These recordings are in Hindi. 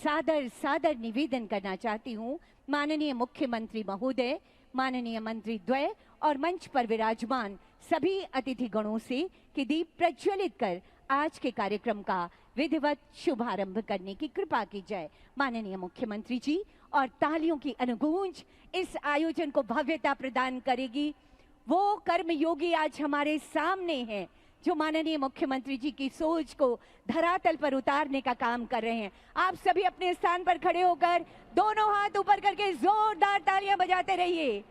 सादर सादर निवेदन करना चाहती हूँ माननीय मुख्यमंत्री महोदय, माननीय मंत्री द्वय और मंच पर विराजमान सभी अतिथि गणों से कि दीप प्रज्वलित कर आज के कार्यक्रम का विधिवत शुभारंभ करने की कृपा की जाए। माननीय मुख्यमंत्री जी, और तालियों की अनुगूंज इस आयोजन को भव्यता प्रदान करेगी। वो कर्मयोगी आज हमारे सामने हैं जो माननीय मुख्यमंत्री जी की सोच को धरातल पर उतारने का काम कर रहे हैं। आप सभी अपने स्थान पर खड़े होकर दोनों हाथ ऊपर करके जोरदार तालियां बजाते रहिए।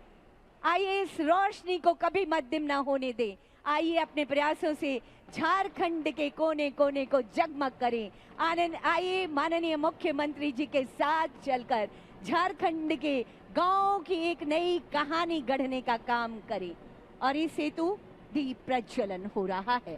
आइए इस रोशनी को कभी मत डिम ना होने दें। आइए अपने प्रयासों से झारखंड के कोने कोने को जगमग करें। आनंद आइए माननीय मुख्यमंत्री जी के साथ चलकर झारखंड के गांव की एक नई कहानी गढ़ने का काम करें। और इस हेतु दीप प्रज्वलन हो रहा है।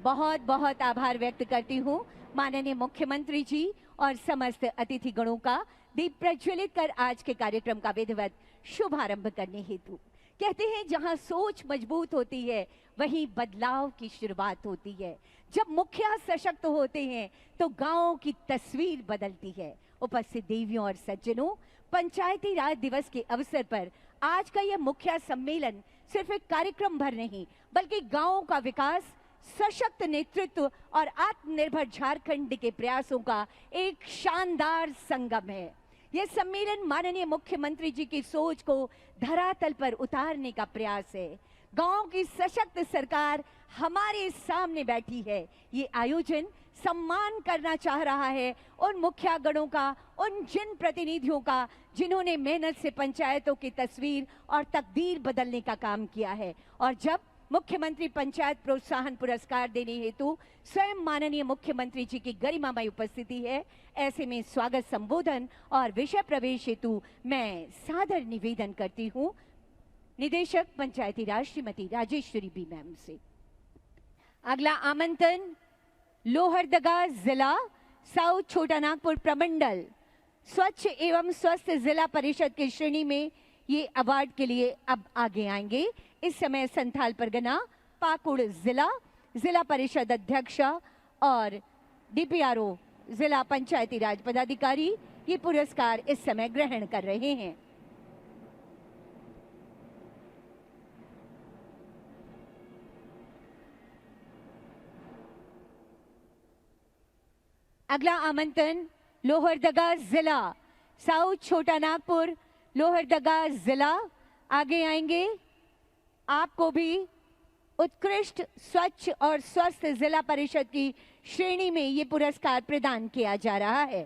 बहुत बहुत आभार व्यक्त करती हूँ माननीय मुख्यमंत्री जी और समस्त अतिथि गणों का दीप प्रज्वलित कर आज के कार्यक्रम का विधिवत शुभारंभ करने हेतु। कहते हैं जहां सोच मजबूत होती है वहीं बदलाव की शुरुआत होती है। जब मुखिया सशक्त होते हैं तो गांव की तस्वीर बदलती है। उपस्थित देवियों और सज्जनों, पंचायती राज दिवस के अवसर पर आज का यह मुखिया सम्मेलन सिर्फ एक कार्यक्रम भर नहीं बल्कि गांवों का विकास, सशक्त नेतृत्व और आत्मनिर्भर झारखंड के प्रयासों का एक शानदार संगम है। यह सम्मेलन माननीय मुख्यमंत्री जी की सोच को धरातल पर उतारने का प्रयास है। गांव की सशक्त सरकार हमारे सामने बैठी है। ये आयोजन सम्मान करना चाह रहा है उन मुखिया गणों का, उन जिन प्रतिनिधियों का जिन्होंने मेहनत से पंचायतों की तस्वीर और तकदीर बदलने का काम किया है। और जब मुख्यमंत्री पंचायत प्रोत्साहन पुरस्कार देने हेतु स्वयं माननीय मुख्यमंत्री जी की गरिमामय उपस्थिति है, ऐसे में स्वागत संबोधन और विषय प्रवेश हेतु मैं सादर निवेदन करती हूँ निदेशक पंचायती राज श्रीमती राजेश्वरी बी मैम से। अगला आमंत्रण लोहरदगा जिला साउथ छोटा नागपुर प्रमंडल स्वच्छ एवं स्वस्थ जिला परिषद की श्रेणी में ये अवार्ड के लिए अब आगे आएंगे। इस समय संथाल परगना पाकुड़ जिला परिषद अध्यक्ष और डीपीआरओ जिला पंचायती राज पदाधिकारी ये पुरस्कार इस समय ग्रहण कर रहे हैं। अगला आमंत्रण लोहरदगा जिला साउथ छोटा नागपुर लोहरदगा जिला आगे आएंगे। आपको भी उत्कृष्ट स्वच्छ और स्वस्थ जिला परिषद की श्रेणी में ये पुरस्कार प्रदान किया जा रहा है।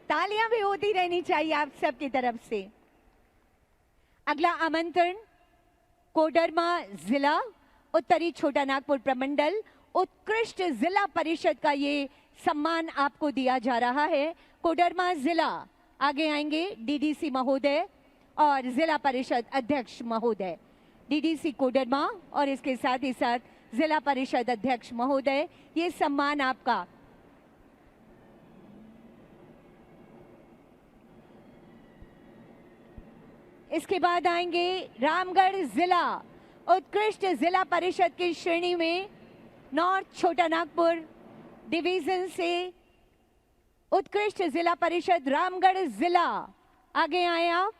तालियां भी होती रहनी चाहिए आप सबकी तरफ से। अगला आमंत्रण कोडरमा जिला उत्तरी छोटा नागपुर प्रमंडल उत्कृष्ट जिला परिषद का ये सम्मान आपको दिया जा रहा है। कोडरमा जिला आगे आएंगे डीडीसी महोदय और जिला परिषद अध्यक्ष महोदय। डीडीसी कोडरमा और इसके साथ ही साथ जिला परिषद अध्यक्ष महोदय, ये सम्मान आपका। इसके बाद आएंगे रामगढ़ जिला उत्कृष्ट जिला परिषद की श्रेणी में नॉर्थ छोटा नागपुर डिवीजन से उत्कृष्ट जिला परिषद रामगढ़ जिला। आगे आए आप।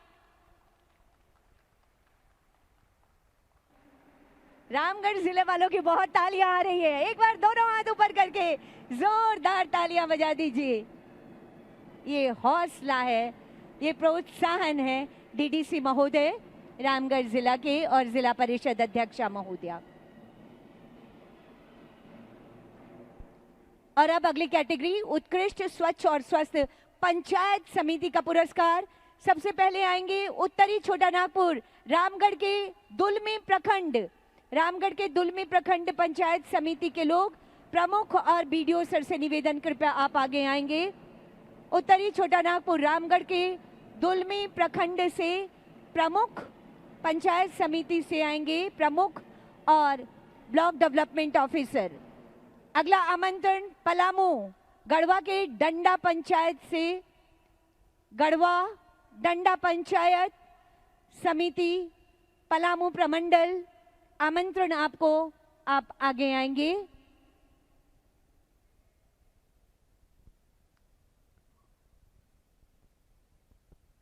रामगढ़ जिले वालों की बहुत तालियां आ रही है। एक बार दोनों हाथ ऊपर करके जोरदार तालियां बजा दीजिए। ये हौसला है, ये प्रोत्साहन है डीडीसी महोदय रामगढ़ जिला के और जिला परिषद अध्यक्षा महोदया। और अब अगली कैटेगरी उत्कृष्ट स्वच्छ और स्वस्थ पंचायत समिति का पुरस्कार। सबसे पहले आएंगे उत्तरी छोटा नागपुर रामगढ़ के दुलमी प्रखंड पंचायत समिति के लोग प्रमुख और बीडीओ सर से निवेदन, कृपया आप आगे आएंगे। उत्तरी छोटा नागपुर रामगढ़ के दुलमी प्रखंड से प्रमुख पंचायत समिति से आएंगे प्रमुख और ब्लॉक डेवलपमेंट ऑफिसर। अगला आमंत्रण पलामू गढ़वा के डंडा पंचायत से गढ़वा डंडा पंचायत समिति पलामू प्रमंडल, आमंत्रण आपको, आप आगे आएंगे।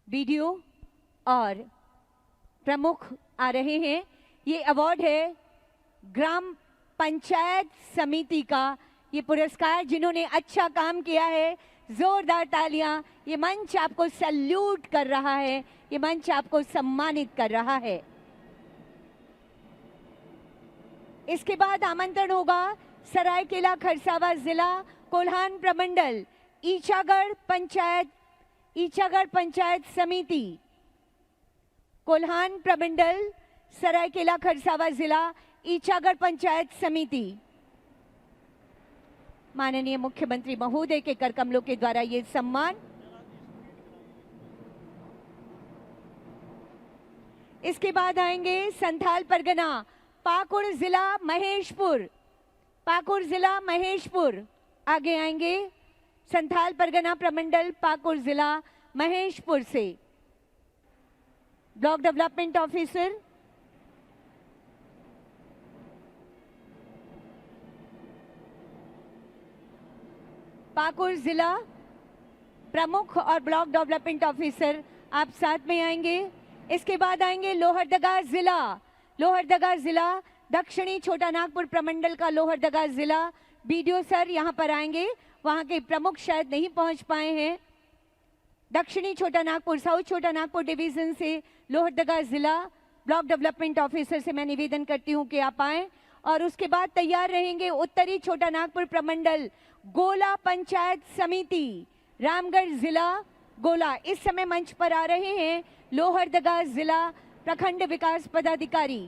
वीडियो और प्रमुख आ रहे हैं। ये अवार्ड है ग्राम पंचायत समिति का, ये पुरस्कार जिन्होंने अच्छा काम किया है, जोरदार तालियां। ये मंच आपको सैल्यूट कर रहा है, ये मंच आपको सम्मानित कर रहा है। इसके बाद आमंत्रण होगा सरायकेला खरसावा जिला कोल्हान प्रमंडल ईचागढ़ पंचायत समिति, कोल्हान प्रमंडल सरायकेला खरसावा जिला ईचागढ़ पंचायत समिति। माननीय मुख्यमंत्री महोदय के करकमलों के द्वारा ये सम्मान। इसके बाद आएंगे संथाल परगना पाकुड़ जिला महेशपुर, आगे आएंगे संथाल परगना प्रमंडल पाकुड़ जिला महेशपुर से ब्लॉक डेवलपमेंट ऑफिसर पाकुड़ जिला प्रमुख और ब्लॉक डेवलपमेंट ऑफिसर आप साथ में आएंगे। इसके बाद आएंगे लोहरदगा जिला दक्षिणी छोटा नागपुर प्रमंडल का लोहरदगा जिला। बीडीओ सर यहां पर आएंगे, वहां के प्रमुख शायद नहीं पहुंच पाए हैं। दक्षिणी छोटा नागपुर साउथ छोटा नागपुर डिवीजन से लोहरदगा जिला ब्लॉक डेवलपमेंट ऑफिसर से मैं निवेदन करती हूं कि आप आए। और उसके बाद तैयार रहेंगे उत्तरी छोटा नागपुर प्रमंडल गोला पंचायत समिति रामगढ़ जिला गोला। इस समय मंच पर आ रहे हैं लोहरदगा जिला प्रखंड विकास पदाधिकारी।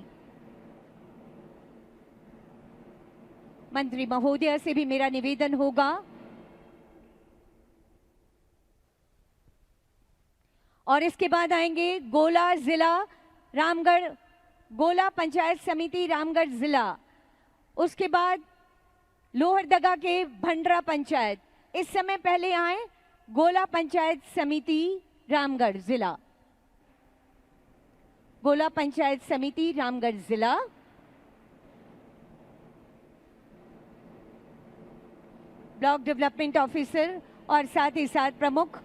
मंत्री महोदय से भी मेरा निवेदन होगा। और इसके बाद आएंगे गोला जिला रामगढ़ गोला पंचायत समिति रामगढ़ जिला। उसके बाद लोहरदगा के भंडरा पंचायत। इस समय पहले आए गोला पंचायत समिति रामगढ़ जिला, गोला पंचायत समिति रामगढ़ जिला। ब्लॉक डेवलपमेंट ऑफिसर और साथ ही साथ प्रमुख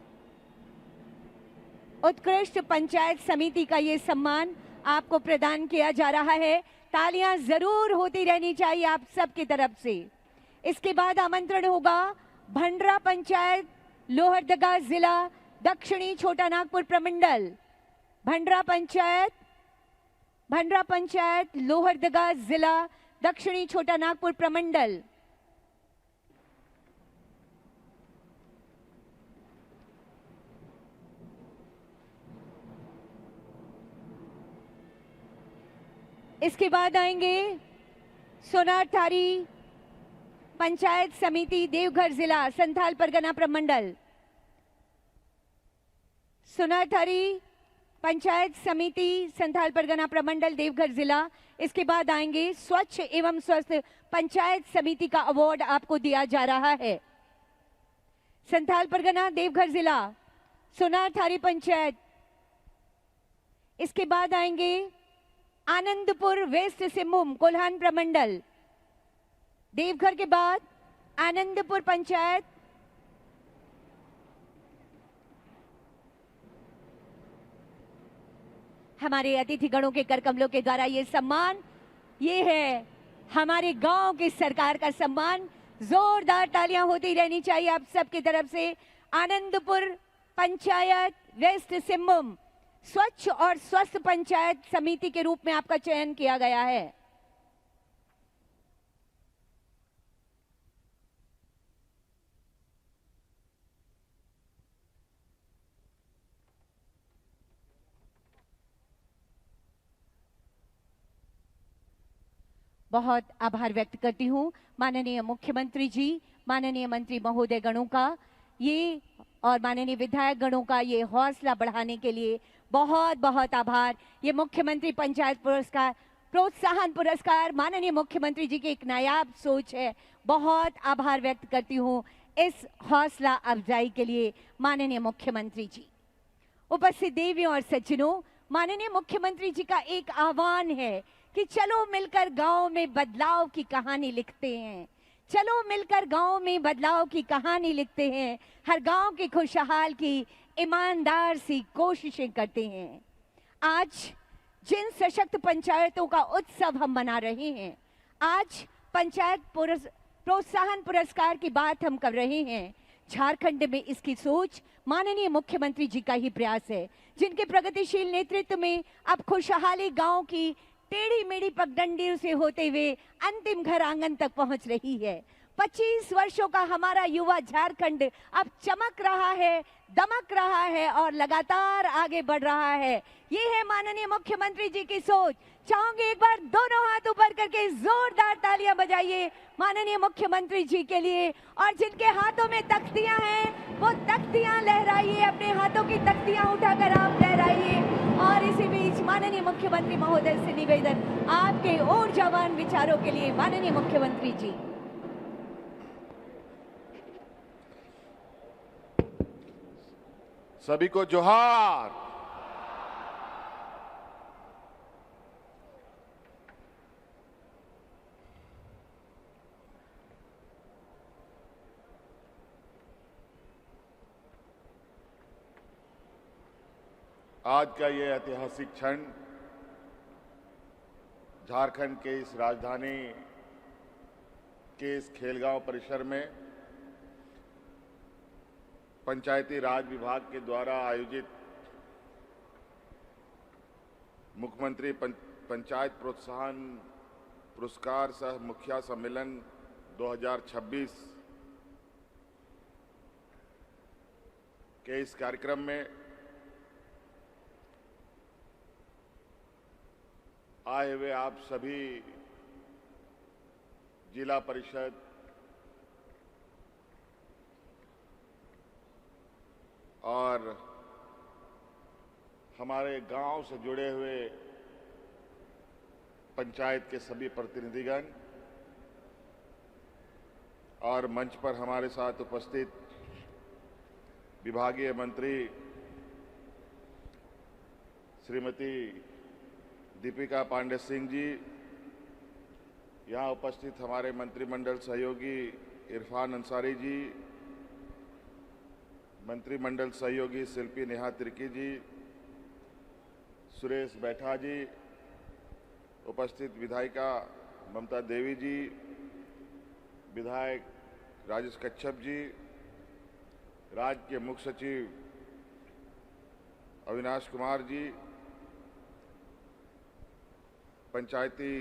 उत्कृष्ट पंचायत समिति का ये सम्मान आपको प्रदान किया जा रहा है। तालियां जरूर होती रहनी चाहिए आप सबकी तरफ से। इसके बाद आमंत्रण होगा भंडरा पंचायत लोहरदगा जिला दक्षिणी छोटा नागपुर प्रमंडल, भंडरा पंचायत लोहरदगा जिला दक्षिणी छोटा नागपुर प्रमंडल। इसके बाद आएंगे सोनारथारी पंचायत समिति देवघर जिला संथाल परगना प्रमंडल, सोनारथारी पंचायत समिति संथाल परगना प्रमंडल देवघर जिला। इसके बाद आएंगे स्वच्छ एवं स्वस्थ पंचायत समिति का अवार्ड आपको दिया जा रहा है। संथाल परगना देवघर जिला सोनारथारी पंचायत। इसके बाद आएंगे आनंदपुर वेस्ट सिंहभूम कोल्हान प्रमंडल, देवघर के बाद आनंदपुर पंचायत। हमारे अतिथि गणों के करकमलों के द्वारा ये सम्मान, ये है हमारे गांव की सरकार का सम्मान। जोरदार तालियां होती रहनी चाहिए आप सबकी तरफ से। आनंदपुर पंचायत वेस्ट सिंहभूम स्वच्छ और स्वस्थ पंचायत समिति के रूप में आपका चयन किया गया है। बहुत आभार व्यक्त करती हूं माननीय मुख्यमंत्री जी, माननीय मंत्री महोदय गणों का ये और माननीय विधायक गणों का ये हौसला बढ़ाने के लिए बहुत बहुत आभार। ये मुख्यमंत्री पंचायत पुरस्कार प्रोत्साहन पुरस्कार माननीय मुख्यमंत्री जी की एक नायाब सोच है। बहुत आभार व्यक्त करती हूँ इस हौसला अफजाई के लिए माननीय मुख्यमंत्री जी। उपस्थित देवियों और सज्जनों, माननीय मुख्यमंत्री जी का एक आह्वान है कि चलो मिलकर गांव में बदलाव की कहानी लिखते हैं। चलो मिलकर गांव में बदलाव की कहानी लिखते हैं। हर गांव की खुशहाल की ईमानदार सी कोशिशें करते हैं। आज जिन सशक्त पंचायतों का उत्सव हम मना रहे हैं, आज पंचायत प्रोत्साहन पुरस्कार की बात हम कर रहे हैं, झारखंड में इसकी सोच माननीय मुख्यमंत्री जी का ही प्रयास है, जिनके प्रगतिशील नेतृत्व में अब खुशहाली गांव की टेढ़ी मेढ़ी पगडंडी से होते हुए अंतिम घर आंगन तक पहुंच रही है। 25 वर्षों का हमारा युवा झारखंड अब चमक रहा है, दमक रहा है और लगातार आगे बढ़ रहा है। ये है माननीय मुख्यमंत्री जी की सोच। चाहूंगी एक बार दोनों हाथ ऊपर करके जोरदार तालियां बजाइए माननीय मुख्यमंत्री जी के लिए। और जिनके हाथों में तख्तियां हैं वो तख्तियां लहराइए, अपने हाथों की तख्तियां उठाकर आप लहराइए। और इसी बीच माननीय मुख्यमंत्री महोदय से निवेदन, आपके ऊर्जावान विचारों के लिए माननीय मुख्यमंत्री जी। सभी को जोहार। आज का ये ऐतिहासिक क्षण झारखंड के इस राजधानी के इस खेलगांव परिसर में पंचायती राज विभाग के द्वारा आयोजित मुख्यमंत्री पंचायत प्रोत्साहन पुरस्कार सह मुखिया सम्मेलन 2026 के इस कार्यक्रम में आए हुए आप सभी जिला परिषद, और हमारे गांव से जुड़े हुए पंचायत के सभी प्रतिनिधिगण और मंच पर हमारे साथ उपस्थित विभागीय मंत्री श्रीमती दीपिका पांडे सिंह जी, यहाँ उपस्थित हमारे मंत्रिमंडल सहयोगी इरफान अंसारी जी, मंत्रिमंडल सहयोगी शिल्पी नेहा तिर्की जी, सुरेश बैठा जी, उपस्थित विधायिका ममता देवी जी, विधायक राजेश कच्छप जी, राज्य के मुख्य सचिव अविनाश कुमार जी, पंचायती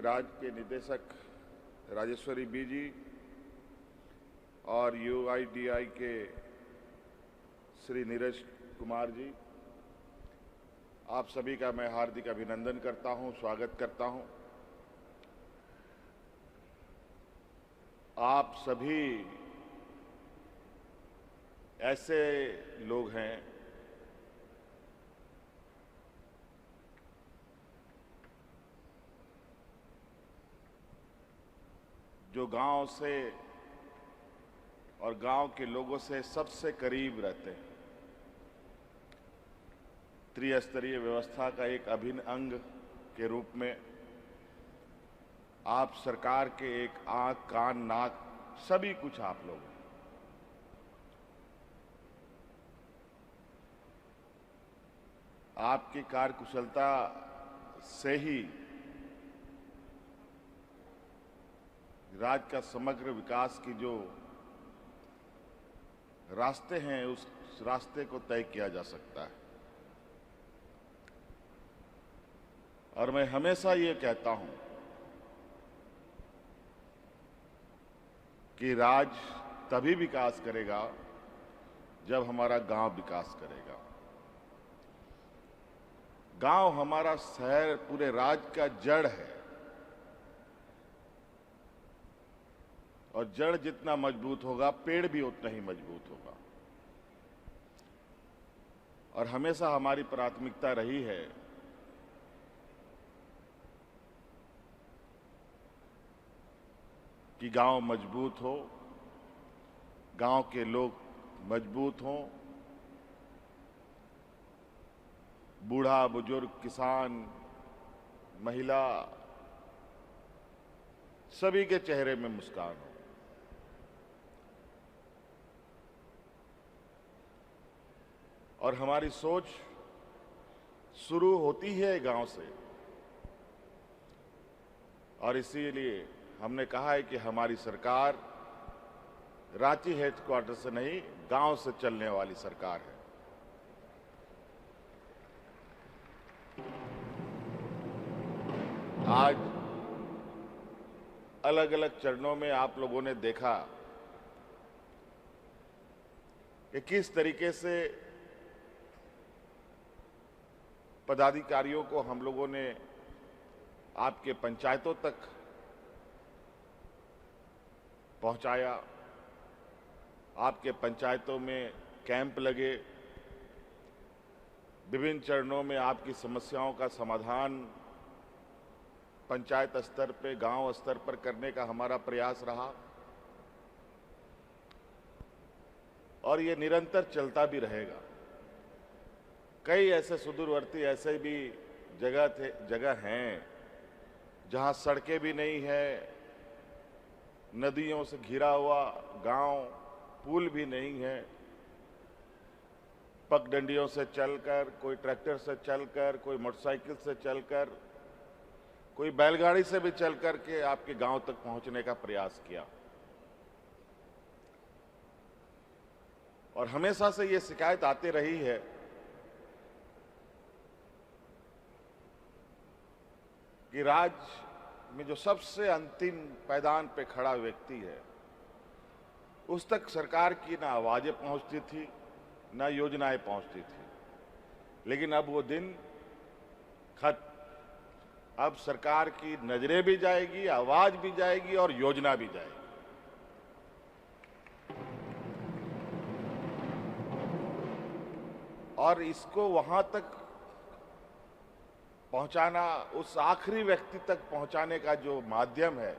राज के निदेशक राजेश्वरी बी जी और UIDAI के श्री नीरज कुमार जी, आप सभी का मैं हार्दिक अभिनंदन करता हूं, स्वागत करता हूं। आप सभी ऐसे लोग हैं जो गांव से और गांव के लोगों से सबसे करीब रहते हैं। त्रिस्तरीय व्यवस्था का एक अभिन्न अंग के रूप में आप सरकार के एक आंख, कान, नाक सभी कुछ आप लोग हैं। आपकी कार्यकुशलता से ही राज्य का समग्र विकास की जो रास्ते हैं उस रास्ते को तय किया जा सकता है। और मैं हमेशा ये कहता हूं कि राज्य तभी विकास करेगा जब हमारा गांव विकास करेगा। गांव हमारा शहर पूरे राज्य का जड़ है और जड़ जितना मजबूत होगा पेड़ भी उतना ही मजबूत होगा। और हमेशा हमारी प्राथमिकता रही है कि गांव मजबूत हो, गांव के लोग मजबूत हों बूढ़ा, बुजुर्ग, किसान, महिला, सभी के चेहरे में मुस्कान हो। और हमारी सोच शुरू होती है गांव से, और इसीलिए हमने कहा है कि हमारी सरकार रांची हेडक्वार्टर से नहीं, गांव से चलने वाली सरकार है। आज अलग अलग चरणों में आप लोगों ने देखा कि किस तरीके से पदाधिकारियों को हम लोगों ने आपके पंचायतों तक पहुंचाया। आपके पंचायतों में कैंप लगे, विभिन्न चरणों में आपकी समस्याओं का समाधान पंचायत स्तर पे, गांव स्तर पर करने का हमारा प्रयास रहा, और ये निरंतर चलता भी रहेगा। कई ऐसे सुदूरवर्ती ऐसे भी जगह हैं जहां सड़कें भी नहीं है, नदियों से घिरा हुआ गांव, पुल भी नहीं है, पगडंडियों से चलकर, कोई ट्रैक्टर से चलकर, कोई मोटरसाइकिल से चलकर, कोई बैलगाड़ी से भी चलकर के आपके गांव तक पहुंचने का प्रयास किया। और हमेशा से ये शिकायत आती रही है कि राज्य में जो सबसे अंतिम पायदान पे खड़ा व्यक्ति है, उस तक सरकार की ना आवाजें पहुंचती थी, ना योजनाएं पहुंचती थी। लेकिन अब वो दिन खत्म। अब सरकार की नजरें भी जाएगी, आवाज भी जाएगी और योजना भी जाएगी। और इसको वहां तक पहुंचाना, उस आखिरी व्यक्ति तक पहुंचाने का जो माध्यम है,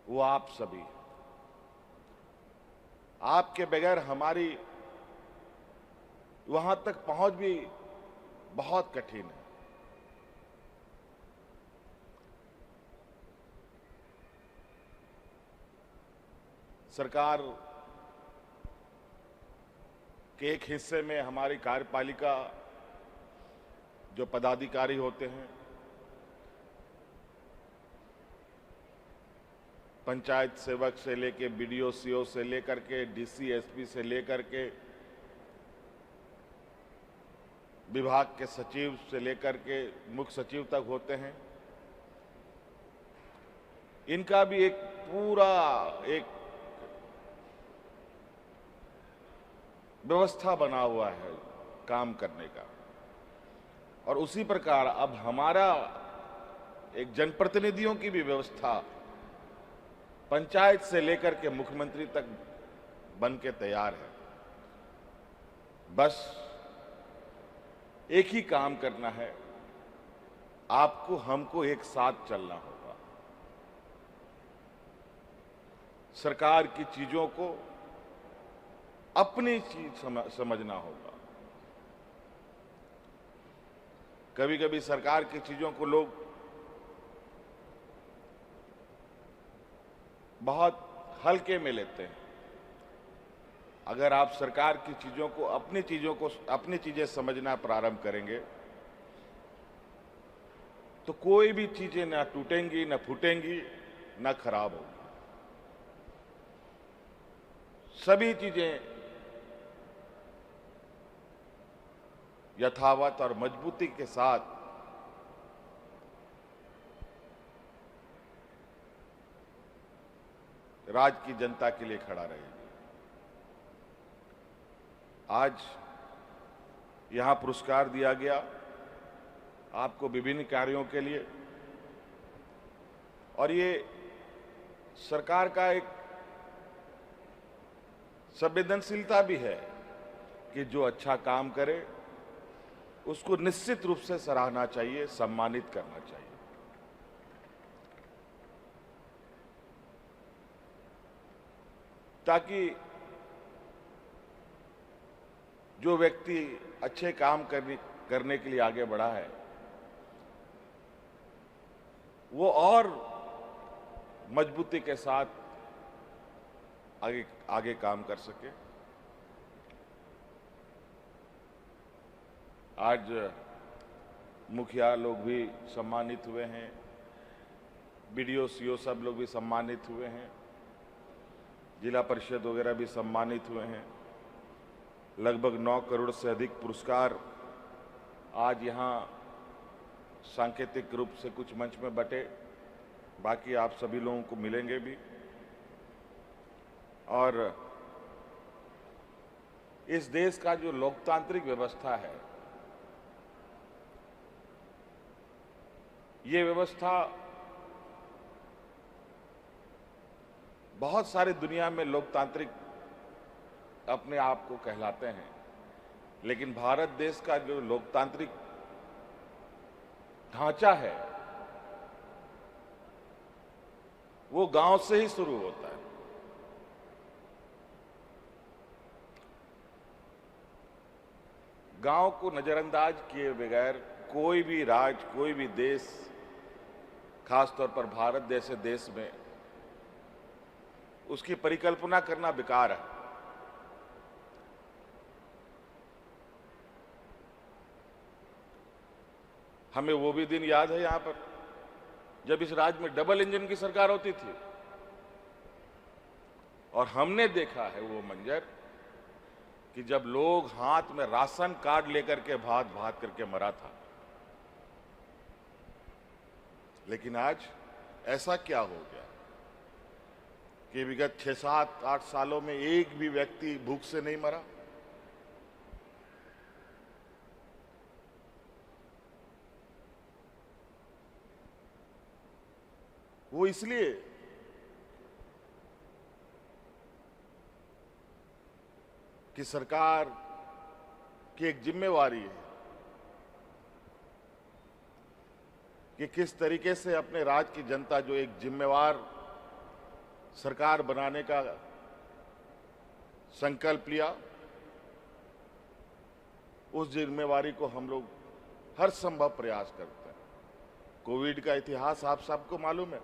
वो आप सभी। आपके बगैर हमारी वहां तक पहुंच भी बहुत कठिन है। सरकार के एक हिस्से में हमारी कार्यपालिका जो पदाधिकारी होते हैं, पंचायत सेवक से लेके बीडीओ, सीओ से लेकर के डीसी, एसपी से लेकर के विभाग के सचिव से लेकर के मुख्य सचिव तक होते हैं, इनका भी एक पूरा एक व्यवस्था बना हुआ है काम करने का। और उसी प्रकार अब हमारा एक जनप्रतिनिधियों की भी व्यवस्था पंचायत से लेकर के मुख्यमंत्री तक बन के तैयार है। बस एक ही काम करना है, आपको हमको एक साथ चलना होगा। सरकार की चीजों को अपनी चीज समझना होगा। कभी कभी सरकार की चीजों को लोग बहुत हल्के में लेते हैं। अगर आप सरकार की चीजों को, अपनी चीजें समझना प्रारंभ करेंगे, तो कोई भी चीजें ना टूटेंगी, ना फूटेंगी, ना खराब होगी। सभी चीजें यथावत और मजबूती के साथ राज्य की जनता के लिए खड़ा रहेगी। आज यहां पुरस्कार दिया गया आपको विभिन्न कार्यों के लिए, और ये सरकार का एक संवेदनशीलता भी है कि जो अच्छा काम करे उसको निश्चित रूप से सराहना चाहिए, सम्मानित करना चाहिए। ताकि जो व्यक्ति अच्छे काम करने के लिए आगे बढ़ा है, वो और मजबूती के साथ आगे आगे काम कर सके। आज मुखिया लोग भी सम्मानित हुए हैं, बीडीओ सीओ सब लोग भी सम्मानित हुए हैं, जिला परिषद वगैरह भी सम्मानित हुए हैं। लगभग 9 करोड़ से अधिक पुरस्कार आज यहाँ सांकेतिक रूप से कुछ मंच में बटे, बाकी आप सभी लोगों को मिलेंगे भी। और इस देश का जो लोकतांत्रिक व्यवस्था है, ये व्यवस्था बहुत सारी दुनिया में लोकतांत्रिक अपने आप को कहलाते हैं, लेकिन भारत देश का जो लोकतांत्रिक ढांचा है वो गांव से ही शुरू होता है। गांव को नजरअंदाज किए बगैर कोई भी राज्य, कोई भी देश, खासतौर पर भारत जैसे देश में उसकी परिकल्पना करना बेकार है। हमें वो भी दिन याद है यहां पर जब इस राज्य में डबल इंजन की सरकार होती थी और हमने देखा है वो मंजर कि जब लोग हाथ में राशन कार्ड लेकर के भाग भाग करके मरा था। लेकिन आज ऐसा क्या हो गया कि विगत 6, 7, 8 सालों में एक भी व्यक्ति भूख से नहीं मरा। वो इसलिए कि सरकार की एक जिम्मेवारी है कि किस तरीके से अपने राज्य की जनता जो एक जिम्मेवार सरकार बनाने का संकल्प लिया, उस जिम्मेवारी को हम लोग हर संभव प्रयास करते हैं। कोविड का इतिहास आप सबको मालूम है।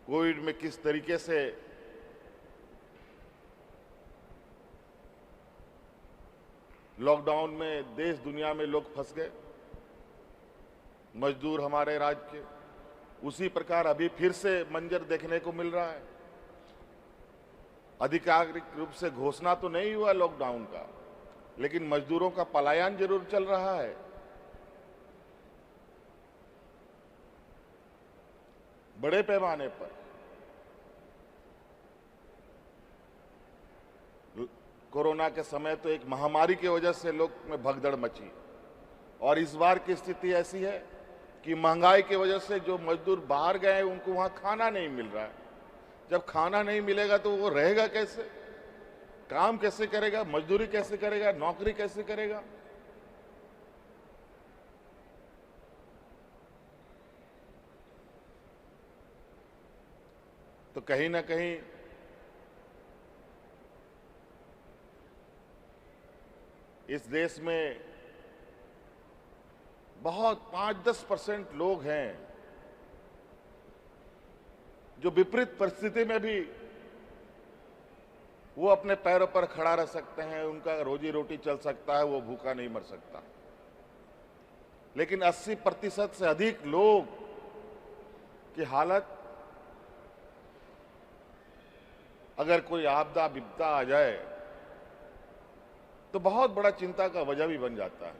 कोविड में किस तरीके से लॉकडाउन में देश दुनिया में लोग फंस गए, मजदूर हमारे राज्य के। उसी प्रकार अभी फिर से मंजर देखने को मिल रहा है। आधिकारिक रूप से घोषणा तो नहीं हुआ लॉकडाउन का, लेकिन मजदूरों का पलायन जरूर चल रहा है। बड़े पैमाने पर कोरोना के समय तो एक महामारी की वजह से लोग में भगदड़ मची, और इस बार की स्थिति ऐसी है कि महंगाई की वजह से जो मजदूर बाहर गए उनको वहां खाना नहीं मिल रहा है। जब खाना नहीं मिलेगा तो वो रहेगा कैसे, काम कैसे करेगा, मजदूरी कैसे करेगा, नौकरी कैसे करेगा। तो कहीं ना कहीं इस देश में बहुत 5-10% लोग हैं जो विपरीत परिस्थिति में भी वो अपने पैरों पर खड़ा रह सकते हैं, उनका रोजी रोटी चल सकता है, वो भूखा नहीं मर सकता। लेकिन 80% से अधिक लोग की हालत, अगर कोई आपदा विपदा आ जाए तो बहुत बड़ा चिंता का वजह भी बन जाता है।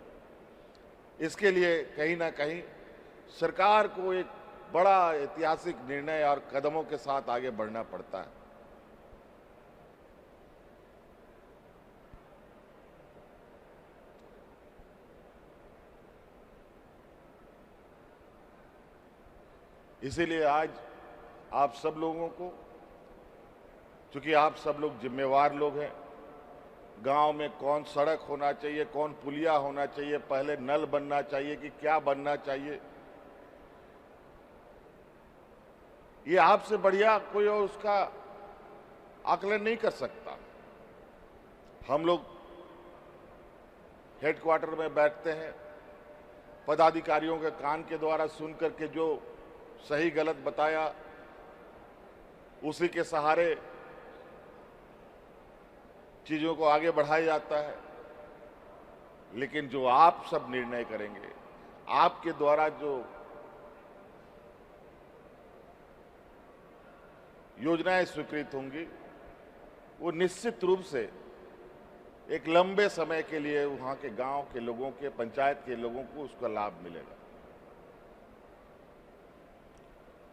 इसके लिए कहीं ना कहीं सरकार को एक बड़ा ऐतिहासिक निर्णय और कदमों के साथ आगे बढ़ना पड़ता है। इसीलिए आज आप सब लोगों को, क्योंकि आप सब लोग जिम्मेवार लोग हैं, गांव में कौन सड़क होना चाहिए, कौन पुलिया होना चाहिए, पहले नल बनना चाहिए कि क्या बनना चाहिए, ये आपसे बढ़िया कोई और उसका आकलन नहीं कर सकता। हम लोग हेडक्वार्टर में बैठते हैं, पदाधिकारियों के कान के द्वारा सुन करके जो सही गलत बताया उसी के सहारे चीजों को आगे बढ़ाया जाता है। लेकिन जो आप सब निर्णय करेंगे, आपके द्वारा जो योजनाएं स्वीकृत होंगी, वो निश्चित रूप से एक लंबे समय के लिए वहां के गांव के लोगों के, पंचायत के लोगों को उसका लाभ मिलेगा।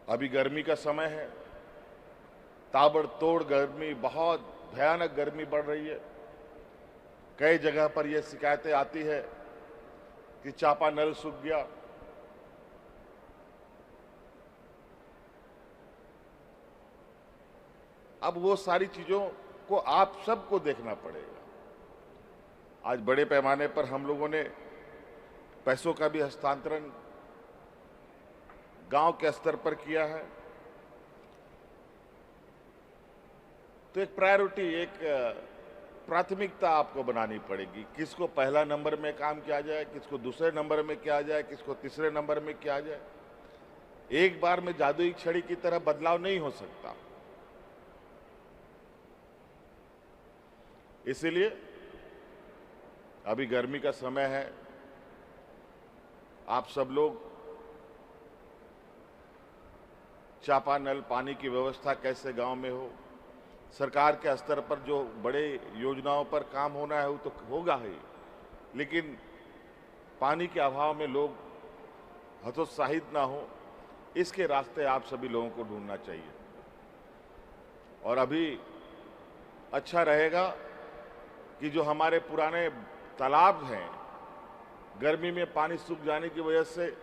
अभी गर्मी का समय है, ताबड़तोड़ गर्मी, बहुत भयानक गर्मी बढ़ रही है। कई जगह पर यह शिकायतें आती है कि चापानल सूख गया। अब वो सारी चीजों को आप सबको देखना पड़ेगा। आज बड़े पैमाने पर हम लोगों ने पैसों का भी हस्तांतरण गांव के स्तर पर किया है। तो एक प्रायोरिटी, एक प्राथमिकता आपको बनानी पड़ेगी। किसको पहला नंबर में काम किया जाए, किसको दूसरे नंबर में किया जाए, किसको तीसरे नंबर में किया जाए। एक बार में जादुई छड़ी की तरह बदलाव नहीं हो सकता। इसीलिए अभी गर्मी का समय है, आप सब लोग चापानल पानी की व्यवस्था कैसे गांव में हो, सरकार के स्तर पर जो बड़े योजनाओं पर काम होना है वो तो होगा ही, लेकिन पानी के अभाव में लोग हतोत्साहित ना हो, इसके रास्ते आप सभी लोगों को ढूंढना चाहिए। और अभी अच्छा रहेगा कि जो हमारे पुराने तालाब हैं, गर्मी में पानी सूख जाने की वजह से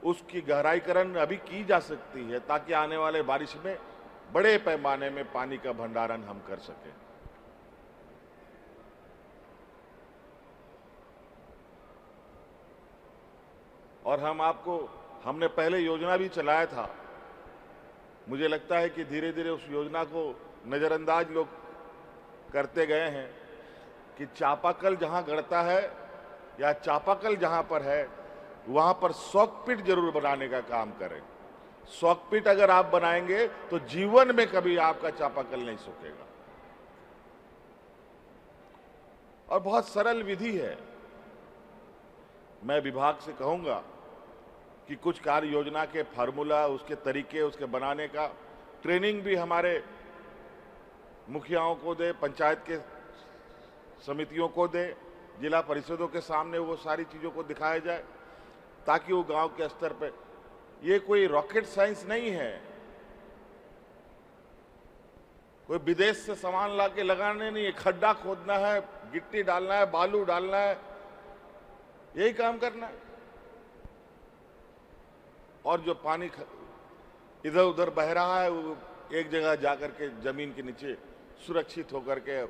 उसकी गहराईकरण अभी की जा सकती है, ताकि आने वाले बारिश में बड़े पैमाने में पानी का भंडारण हम कर सकें। और हमने पहले योजना भी चलाया था। मुझे लगता है कि धीरे धीरे उस योजना को नजरअंदाज लोग करते गए हैं कि चापाकल जहां गड़ता है या चापाकल जहां पर है, वहां पर सॉकपिट जरूर बनाने का काम करें। सॉकपिट अगर आप बनाएंगे तो जीवन में कभी आपका चापाकल नहीं सूखेगा। और बहुत सरल विधि है। मैं विभाग से कहूंगा कि कुछ कार्य योजना के फार्मूला, उसके तरीके, उसके बनाने का ट्रेनिंग भी हमारे मुखियाओं को दे, पंचायत के समितियों को दे, जिला परिषदों के सामने वो सारी चीजों को दिखाया जाए, ताकि वो गांव के स्तर पे, ये कोई रॉकेट साइंस नहीं है, कोई विदेश से सामान लाके लगाने नहीं है। खड्डा खोदना है, गिट्टी डालना है, बालू डालना है, यही काम करना है। और जो पानी इधर उधर बह रहा है, वो एक जगह जाकर के जमीन के नीचे सुरक्षित होकर के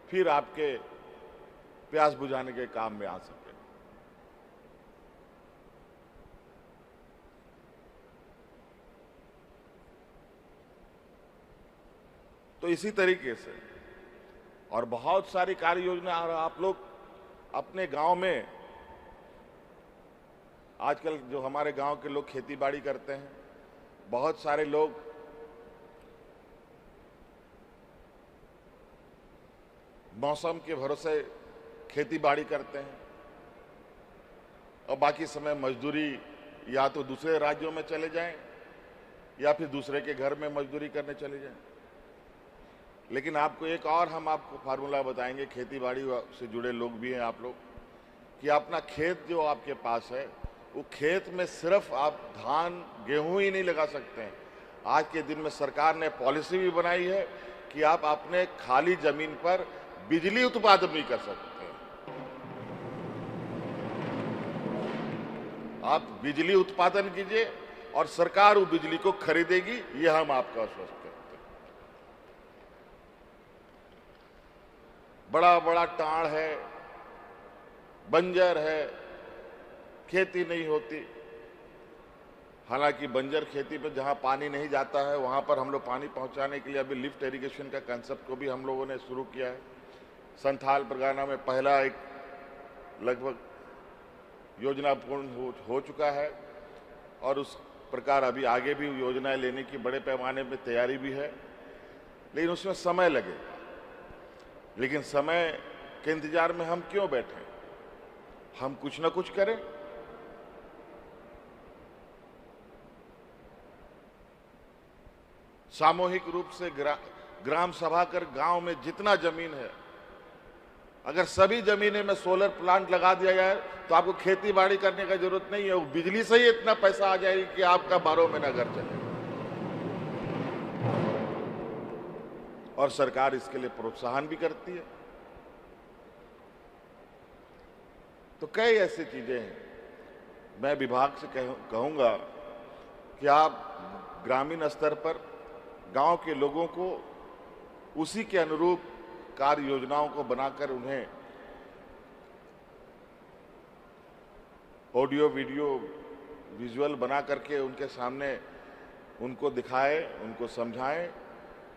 फिर आपके प्यास बुझाने के काम में आ सके। तो इसी तरीके से और बहुत सारी कार्य योजना आप लोग अपने गांव में, आजकल जो हमारे गांव के लोग खेती बाड़ी करते हैं, बहुत सारे लोग मौसम के भरोसे खेती बाड़ी करते हैं और बाकी समय मजदूरी या तो दूसरे राज्यों में चले जाएं या फिर दूसरे के घर में मजदूरी करने चले जाएं। लेकिन आपको एक और हम आपको फार्मूला बताएंगे, खेती बाड़ी से जुड़े लोग भी हैं आप लोग, कि अपना खेत जो आपके पास है, वो खेत में सिर्फ आप धान गेहूं ही नहीं लगा सकते हैं। आज के दिन में सरकार ने पॉलिसी भी बनाई है कि आप अपने खाली जमीन पर बिजली उत्पादन भी कर सकते हैं। आप बिजली उत्पादन कीजिए और सरकार वो बिजली को खरीदेगी, ये हम आपको आश्वस्त करते हैं। बड़ा बड़ा टाड़ है, बंजर है, खेती नहीं होती। हालांकि बंजर खेती पे जहां पानी नहीं जाता है, वहां पर हम लोग पानी पहुंचाने के लिए अभी लिफ्ट इरिगेशन का कंसेप्ट को भी हम लोगों ने शुरू किया है। संथाल परगना में पहला एक लगभग योजना पूर्ण हो चुका है और उस प्रकार अभी आगे भी योजनाएं लेने की बड़े पैमाने में तैयारी भी है, लेकिन उसमें समय लगेगा। लेकिन समय के इंतजार में हम क्यों बैठे? हम कुछ ना कुछ करें। सामूहिक रूप से ग्राम सभा कर गांव में जितना जमीन है, अगर सभी जमीनें में सोलर प्लांट लगा दिया जाए तो आपको खेती बाड़ी करने का जरूरत नहीं है। वो बिजली से ही इतना पैसा आ जाएगी कि आपका 12 महीना घर चले। और सरकार इसके लिए प्रोत्साहन भी करती है। तो कई ऐसी चीजें हैं। मैं विभाग से कहूंगा कि आप ग्रामीण स्तर पर गांव के लोगों को उसी के अनुरूप कार्य योजनाओं को बनाकर उन्हें ऑडियो वीडियो विजुअल बना करके उनके सामने उनको दिखाएं, उनको समझाएं,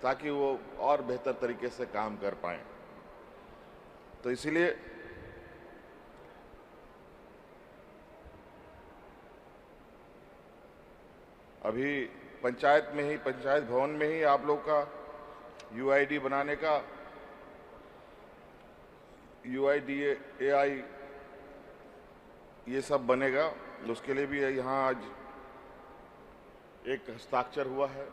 ताकि वो और बेहतर तरीके से काम कर पाएं। तो इसीलिए अभी पंचायत में ही, पंचायत भवन में ही आप लोग का यूआईडी बनाने का, यूआईडीएआई ये सब बनेगा। उसके लिए भी यहाँ आज एक हस्ताक्षर हुआ है।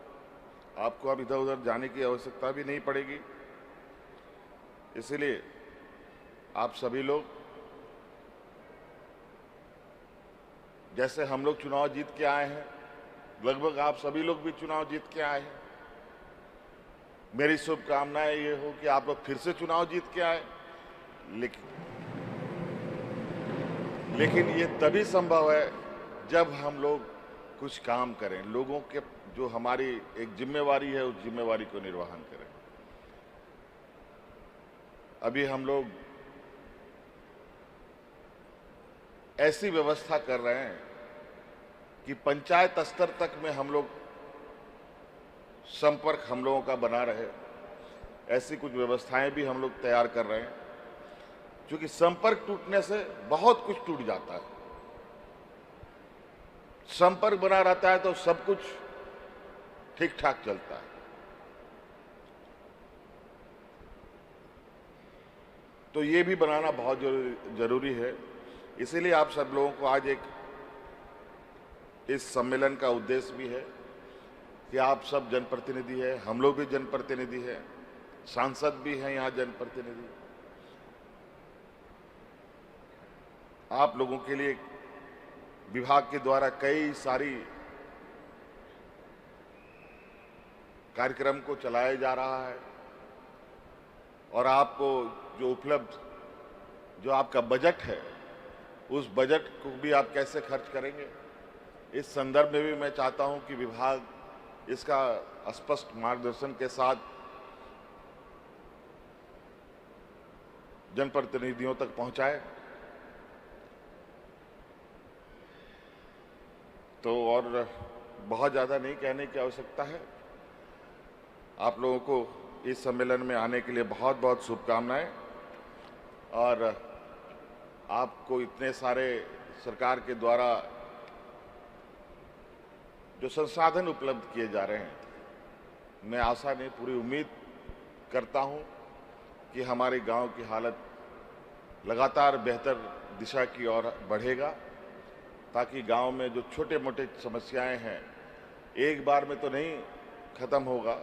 आपको अब इधर उधर जाने की आवश्यकता भी नहीं पड़ेगी। इसलिए आप सभी लोग, जैसे हम लोग चुनाव जीत के आए हैं, लगभग आप सभी लोग भी चुनाव जीत के आए हैं। मेरी शुभकामनाएं ये हो कि आप लोग फिर से चुनाव जीत के आए। लेकिन ये तभी संभव है जब हम लोग कुछ काम करें, लोगों के जो हमारी एक जिम्मेवारी है उस जिम्मेवारी को निर्वहन करें। अभी हम लोग ऐसी व्यवस्था कर रहे हैं कि पंचायत स्तर तक में हम लोग संपर्क हम लोगों का बना रहे। ऐसी कुछ व्यवस्थाएं भी हम लोग तैयार कर रहे हैं, क्योंकि संपर्क टूटने से बहुत कुछ टूट जाता है। संपर्क बना रहता है तो सब कुछ ठीक ठाक चलता है। तो ये भी बनाना बहुत जरूरी है। इसीलिए आप सब लोगों को आज एक इस सम्मेलन का उद्देश्य भी है कि आप सब जनप्रतिनिधि हैं, हम लोग भी जनप्रतिनिधि हैं, सांसद भी हैं यहाँ जनप्रतिनिधि। आप लोगों के लिए विभाग के द्वारा कई सारी कार्यक्रम को चलाया जा रहा है और आपको जो उपलब्ध, जो आपका बजट है, उस बजट को भी आप कैसे खर्च करेंगे, इस संदर्भ में भी मैं चाहता हूं कि विभाग इसका स्पष्ट मार्गदर्शन के साथ जनप्रतिनिधियों तक पहुंचाए। तो और बहुत ज़्यादा नहीं कहने की आवश्यकता है। आप लोगों को इस सम्मेलन में आने के लिए बहुत बहुत शुभकामनाएं। और आपको इतने सारे सरकार के द्वारा जो संसाधन उपलब्ध किए जा रहे हैं, मैं आशा नहीं पूरी उम्मीद करता हूं कि हमारे गांव की हालत लगातार बेहतर दिशा की ओर बढ़ेगा, ताकि गांव में जो छोटे मोटे समस्याएं हैं एक बार में तो नहीं खत्म होगा,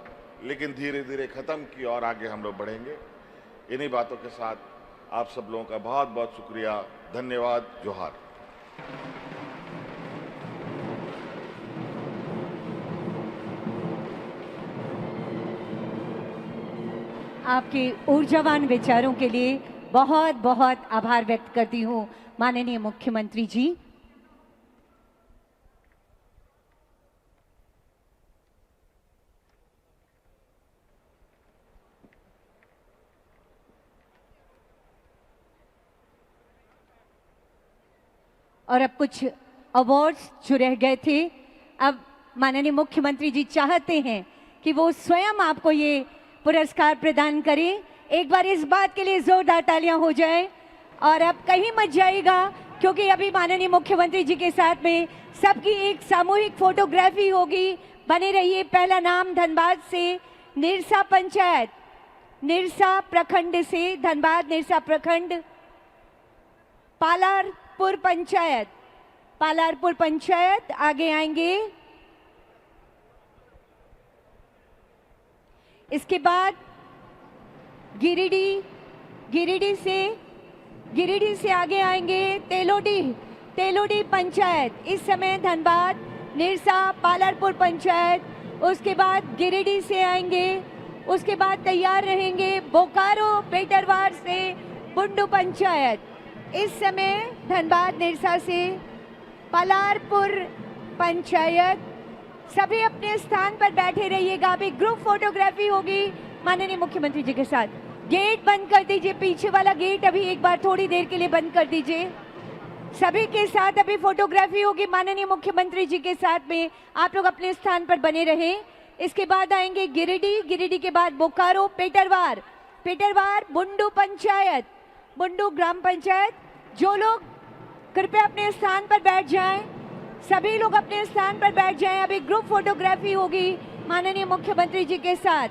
लेकिन धीरे धीरे खत्म की ओर आगे हम लोग बढ़ेंगे। इन्हीं बातों के साथ आप सब लोगों का बहुत बहुत शुक्रिया, धन्यवाद, जोहार। आपके ऊर्जावान विचारों के लिए बहुत बहुत आभार व्यक्त करती हूँ माननीय मुख्यमंत्री जी। और अब कुछ अवार्ड्स जो रह गए थे, अब माननीय मुख्यमंत्री जी चाहते हैं कि वो स्वयं आपको ये पुरस्कार प्रदान करें। एक बार इस बात के लिए जोरदार तालियां हो जाए। और अब कहीं मत जाइएगा, क्योंकि अभी माननीय मुख्यमंत्री जी के साथ में सबकी एक सामूहिक फोटोग्राफी होगी। बने रहिए। पहला नाम धनबाद से निरसा पंचायत, निरसा प्रखंड से, धनबाद निरसा प्रखंड, पालारपुर पंचायत, पालारपुर पंचायत आगे आएंगे। इसके बाद गिरिडीह, गिरिडीह से आगे आएंगे तेलोडीह, तेलोडीह पंचायत। इस समय धनबाद निरसा पालारपुर पंचायत, उसके बाद गिरिडीह से आएंगे। उसके बाद तैयार रहेंगे बोकारो पेटरवार से बुंडू पंचायत। इस समय धनबाद निरसा से पालारपुर पंचायत। सभी अपने स्थान पर बैठे रहिएगा। अभी ग्रुप फोटोग्राफी होगी माननीय मुख्यमंत्री जी के साथ। गेट बंद कर दीजिए, पीछे वाला गेट अभी एक बार थोड़ी देर के लिए बंद कर दीजिए। सभी के साथ अभी फोटोग्राफी होगी माननीय मुख्यमंत्री जी के साथ में। आप लोग अपने स्थान पर बने रहें। इसके बाद आएंगे गिरिडीह, गिरिडीह के बाद बोकारो पेटरवार, पेटरवार बुंडू पंचायत, बुंडू ग्राम पंचायत। जो लोग कृपया अपने स्थान पर बैठ जाएं, सभी लोग अपने स्थान पर बैठ जाएं। अभी ग्रुप फोटोग्राफी होगी माननीय मुख्यमंत्री जी के साथ।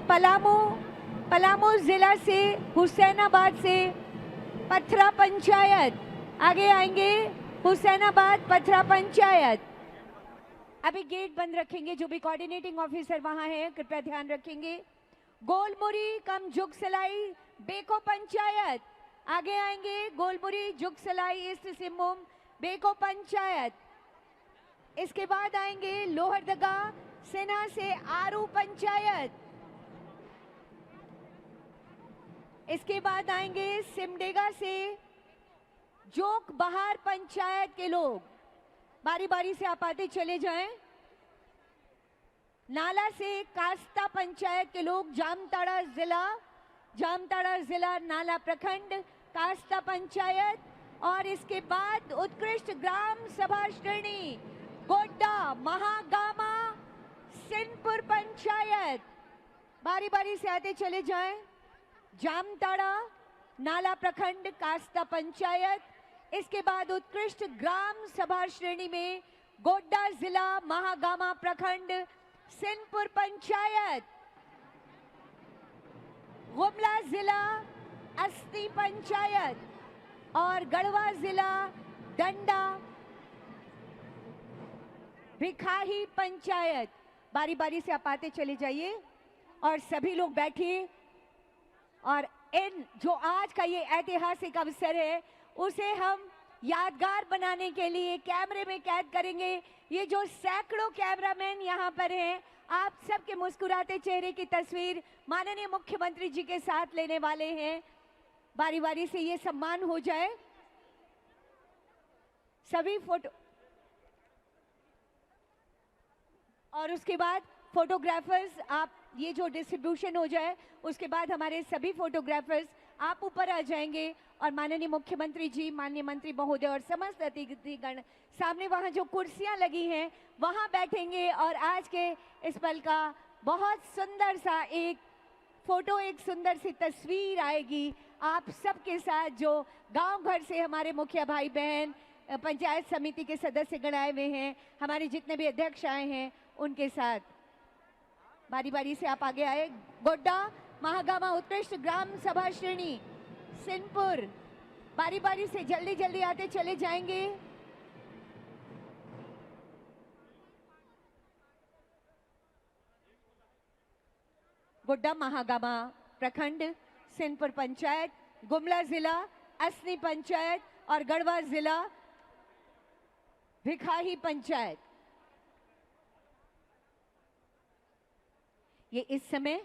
पलामू, पलामू जिला से हुसैनाबाद से पथरा पंचायत आगे आएंगे। हुसैनाबाद पथरा पंचायत। अभी गेट बंद रखेंगे। जो भी कोऑर्डिनेटिंग ऑफिसर वहां है कृपया ध्यान रखेंगे। गोलमुरी कम जुगसलाई बेको पंचायत आगे आएंगे। Golmuri Jugsalai east Singhbhum Beko panchayat. इसके बाद आएंगे लोहरदगा सेना से आरू पंचायत। इसके बाद आएंगे सिमडेगा से जोक बहार पंचायत के लोग। बारी बारी से आप आते चले जाएं। नाला से कास्ता पंचायत के लोग, जामताड़ा जिला, जामताड़ा जिला नाला प्रखंड कास्ता पंचायत। और इसके बाद उत्कृष्ट ग्राम सभा श्रेणी गोड्डा महागामा सिंहपुर पंचायत। बारी बारी से आते चले जाएं। जामताड़ा नाला प्रखंड कास्ता पंचायत। इसके बाद उत्कृष्ट ग्राम सभा श्रेणी में गोड्डा जिला महागामा प्रखंड सिंहपुर पंचायत, गुमला जिला अस्ती पंचायत और गढ़वा जिला डंडा भिखाही पंचायत। बारी बारी से आप आते चले जाइए और सभी लोग बैठिए। और इन जो आज का ये ऐतिहासिक अवसर है उसे हम यादगार बनाने के लिए कैमरे में कैद करेंगे। ये जो सैकड़ों कैमरामैन यहाँ पर हैं, आप सबके मुस्कुराते चेहरे की तस्वीर माननीय मुख्यमंत्री जी के साथ लेने वाले हैं। बारी बारी से ये सम्मान हो जाए। सभी फोटो और उसके बाद फोटोग्राफर्स, आप ये जो डिस्ट्रीब्यूशन हो जाए उसके बाद हमारे सभी फोटोग्राफर्स आप ऊपर आ जाएंगे और माननीय मुख्यमंत्री जी, माननीय मंत्री महोदय और समस्त अतिथिगण सामने वहां जो कुर्सियां लगी हैं वहां बैठेंगे और आज के इस पल का बहुत सुंदर सा एक फोटो, एक सुंदर सी तस्वीर आएगी आप सबके साथ। जो गांव घर से हमारे मुखिया भाई बहन, पंचायत समिति के सदस्य गण आए हुए हैं, हमारे जितने भी अध्यक्ष आए हैं उनके साथ बारी बारी से आप आगे आए। गोड्डा महागामा उत्कृष्ट ग्राम सभा श्रेणी सिंहपुर, बारी बारी से जल्दी जल्दी आते चले जाएंगे। गोड्डा महागामा प्रखंड सिंहपुर पंचायत, गुमला जिला असनी पंचायत और गढ़वा जिला भिखाही पंचायत। ये इस समय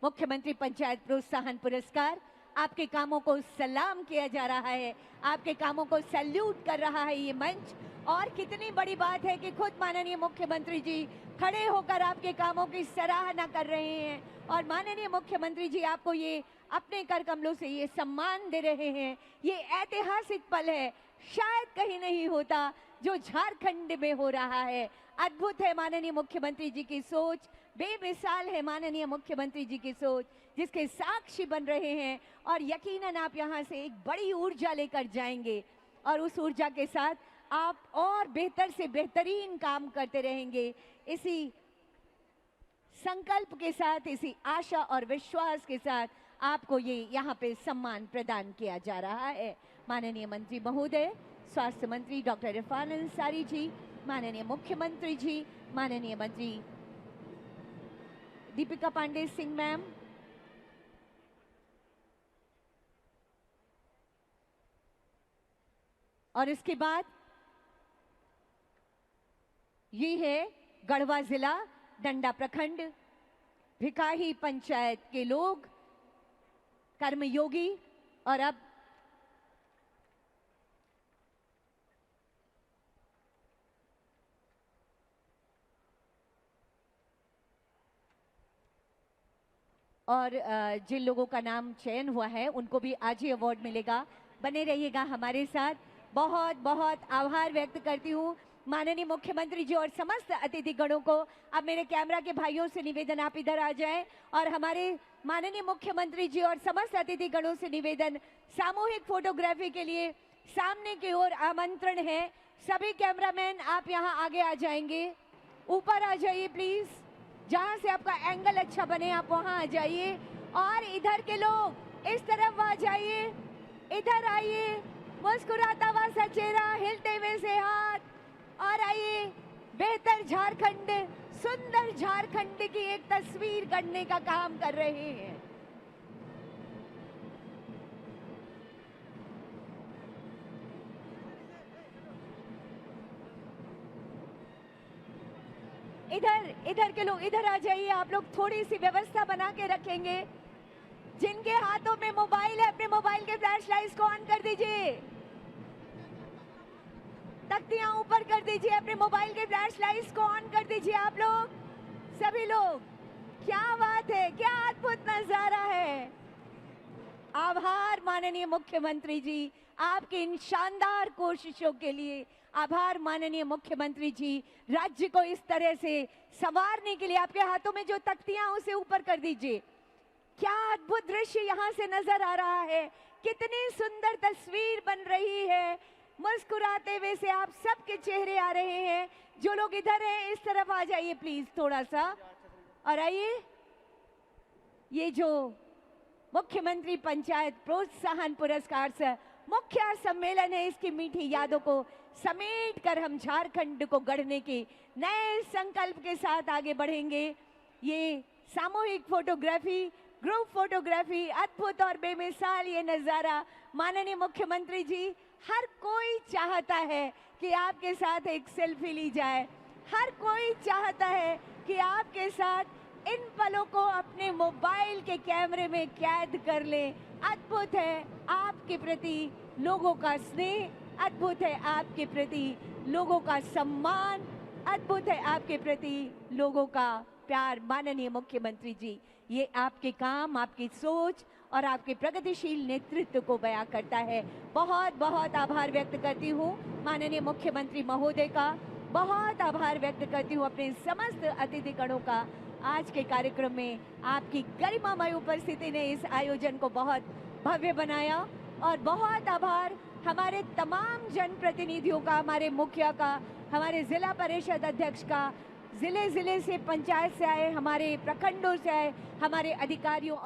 मुख्यमंत्री पंचायत प्रोत्साहन पुरस्कार, आपके कामों को सलाम किया जा रहा है, आपके कामों को सैल्यूट कर रहा है ये मंच। और कितनी बड़ी बात है कि खुद माननीय मुख्यमंत्री जी खड़े होकर आपके कामों की सराहना कर रहे हैं और माननीय मुख्यमंत्री जी आपको ये अपने कर कमलों से ये सम्मान दे रहे हैं। ये ऐतिहासिक पल है, शायद कहीं नहीं होता जो झारखंड में हो रहा है। अद्भुत है माननीय मुख्यमंत्री जी की सोच, बेमिसाल है माननीय मुख्यमंत्री जी की सोच, जिसके साक्षी बन रहे हैं। और यकीनन आप यहाँ से एक बड़ी ऊर्जा लेकर जाएंगे और उस ऊर्जा के साथ आप और बेहतर से बेहतरीन काम करते रहेंगे। इसी संकल्प के साथ, इसी आशा और विश्वास के साथ आपको ये यहाँ पे सम्मान प्रदान किया जा रहा है। माननीय मंत्री महोदय, स्वास्थ्य मंत्री डॉक्टर इरफान अंसारी जी, माननीय मुख्यमंत्री जी, माननीय मंत्री दीपिका पांडे सिंह मैम, और इसके बाद ये है गढ़वा जिला डंडा प्रखंड भिकाही पंचायत के लोग, कर्मयोगी। और अब जिन लोगों का नाम चयन हुआ है उनको भी आज ही अवार्ड मिलेगा। बने रहिएगा हमारे साथ। बहुत बहुत आभार व्यक्त करती हूँ माननीय मुख्यमंत्री जी और समस्त अतिथि गणों को। अब मेरे कैमरा के भाइयों से निवेदन, आप इधर आ जाएं और हमारे माननीय मुख्यमंत्री जी और समस्त अतिथि गणों से निवेदन, सामूहिक फोटोग्राफी के लिए सामने की ओर आमंत्रण है। सभी कैमरामैन आप यहाँ आगे आ जाएंगे, ऊपर आ जाइए प्लीज, जहाँ से आपका एंगल अच्छा बने आप वहाँ आ जाइए। और इधर के लोग इस तरफ आ जाइए, इधर आइए, मुस्कुराता हुआ सा चेहरा, हिलते हुए से हाथ, और आइए बेहतर झारखंड, सुंदर झारखंड की एक तस्वीर गढ़ने का काम कर रहे हैं। इधर के लोग इधर आ जाइए। आप लोग थोड़ी सी व्यवस्था बना के रखेंगे। जिनके हाथों में मोबाइल है अपने मोबाइल के फ्लैश लाइट्स को ऑन कर दीजिए, तख्तियां ऊपर कर दीजिए, अपने मोबाइल के फ्लैश लाइट्स को ऑन कर दीजिए। आप लोग सभी लोग, क्या बात है, क्या अद्भुत नजारा है। आभार माननीय मुख्यमंत्री जी आपकी इन शानदार कोशिशों के लिए। आभार माननीय मुख्यमंत्री जी, राज्य को इस तरह से संवारने के लिए। आपके हाथों में जो तख्तियां उसे ऊपर कर दीजिए। क्या अद्भुत दृश्य यहाँ से नजर आ रहा है, कितनी सुंदर तस्वीर बन रही है। मुस्कुराते हुए से आप सबके चेहरे आ रहे हैं। जो लोग इधर हैं इस तरफ आ जाइए प्लीज थोड़ा सा, और आइए। ये जो मुख्यमंत्री पंचायत प्रोत्साहन पुरस्कार से मुख्य सम्मेलन है, इसकी मीठी यादों को समेट कर हम झारखंड को गढ़ने के नए संकल्प के साथ आगे बढ़ेंगे। ये सामूहिक फोटोग्राफी, ग्रुप फोटोग्राफी, अद्भुत और बेमिसाल ये नजारा। माननीय मुख्यमंत्री जी, हर कोई चाहता है कि आपके साथ एक सेल्फी ली जाए, हर कोई चाहता है कि आपके साथ इन पलों को अपने मोबाइल के कैमरे में कैद कर लें। अद्भुत है आपके प्रति लोगों का स्नेह, अद्भुत है आपके प्रति लोगों का सम्मान, अद्भुत है आपके प्रति लोगों का प्यार। माननीय मुख्यमंत्री जी, ये आपके काम, आपकी सोच और आपके प्रगतिशील नेतृत्व को बयां करता है। बहुत बहुत आभार व्यक्त करती हूँ माननीय मुख्यमंत्री महोदय का, बहुत आभार व्यक्त करती हूँ अपने समस्त अतिथिगणों का। आज के कार्यक्रम में आपकी गरिमामय उपस्थिति ने इस आयोजन को बहुत भव्य बनाया। और बहुत आभार हमारे तमाम जनप्रतिनिधियों का, हमारे मुखिया का, हमारे जिला परिषद अध्यक्ष का, जिले से, पंचायत से आए, हमारे प्रखंडों से आए हमारे अधिकारियों और